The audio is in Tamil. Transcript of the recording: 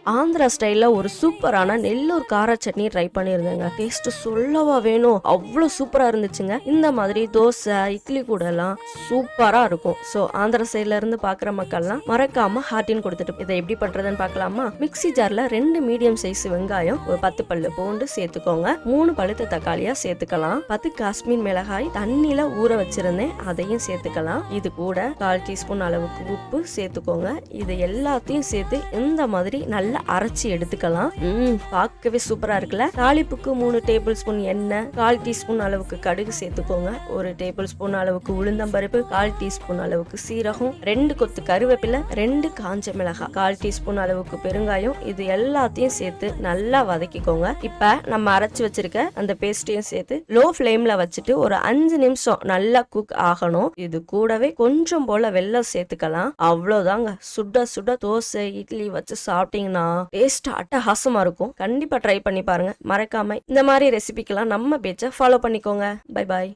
ஆந்திரா ஸ்டைல்ல ஒரு சூப்பரான நெல்லூர் கார சட்னி ட்ரை பண்ணியிருந்தேங்க. டேஸ்ட் சொல்லவா வேணும், அவ்வளவு சூப்பரா இருந்துச்சுங்க. இந்த மாதிரி தோசை இட்லி கூட எல்லாம் சூப்பரா இருக்கும். சோ ஆந்திரா சைட்ல இருந்து பாக்குற மக்கள்லாம் மறக்காம ஹார்டின் கொடுத்துட்டு இதை எப்படி பண்றதுன்னு பாக்கலாமா? மிக்ஸி ஜார்ல 2 மீடியம் சைஸ் வெங்காயம், ஒரு 10 பல்லு பூண்டு சேர்த்துக்கோங்க. 3 பழுத்த தக்காளியா சேர்த்துக்கலாம். 10 காஷ்மீர் மிளகாய் தண்ணியில ஊற வச்சிருந்தேன், அதையும் சேர்த்துக்கலாம். இது கூட 1/4 டீஸ்பூன் அளவுக்கு உப்பு சேர்த்துக்கோங்க. இது எல்லாத்தையும் சேர்த்து இந்த மாதிரி நல்லா அரைச்சி எடுத்துக்கலாம். பார்க்கவே சூப்பரா இருக்குல்ல. தாளிப்புக்கு 3 டேபிள் ஸ்பூன் எண்ணெய், 1/4 டீஸ்பூன் அளவுக்கு கடுகு சேர்த்துக்கோங்க. 1 டேபிள் ஸ்பூன் அளவுக்கு உளுந்தம்பருப்பு, 1/4 டீஸ்பூன் அளவுக்கு சீரகம், 2 கொத்து கருவேப்பிலை, 2 காஞ்ச மிளகாய், 1/4 டீஸ்பூன் அளவுக்கு பெருங்காயம். இது எல்லாத்தையும் சேர்த்து நல்லா வதக்கிக்கோங்க. இப்ப நம்ம அரைச்சு வச்சிருக்க அந்த பேஸ்டையும் சேர்த்து லோ ஃப்ளேம்ல வச்சுட்டு ஒரு 5 நிமிஷம் நல்லா குக் ஆகணும். இது கூடவே கொஞ்சம் போல வெல்லம் சேர்த்துக்கலாம். அவ்வளவுதாங்க. சுட சுட தோசை இட்லி வச்சு சாப்பிட்டீங்கன்னா டேஸ்ட் அட்டகாசமா இருக்கும். கண்டிப்பா ட்ரை பண்ணி பாருங்க. மறக்காம இந்த மாதிரி ரெசிபிக்கெல்லாம் நம்ம பேஜை ஃபாலோ பண்ணிக்கோங்க. Bye bye.